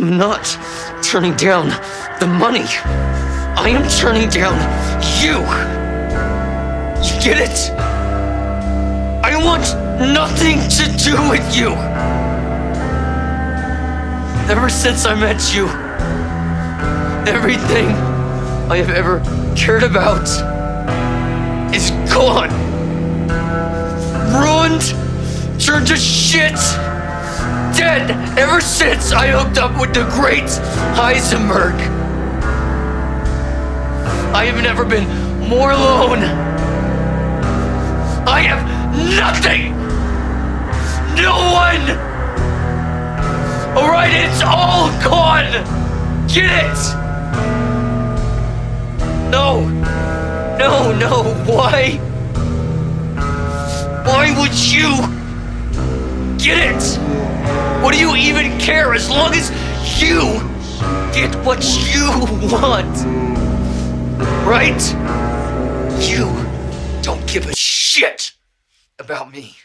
am not turning down the money. I am turning down you. You get it? I want nothing to do with you. Ever since I met you, everything I have ever cared about is gone. Ruined, turned to shit, dead ever since I hooked up with the great Heisenberg. I have never been more alone. I have nothing. No one. Alright, it's all gone. Get it? No. No. Why? Why would you get it? What do you even care as long as you get what you want? Right? You don't give a shit about me.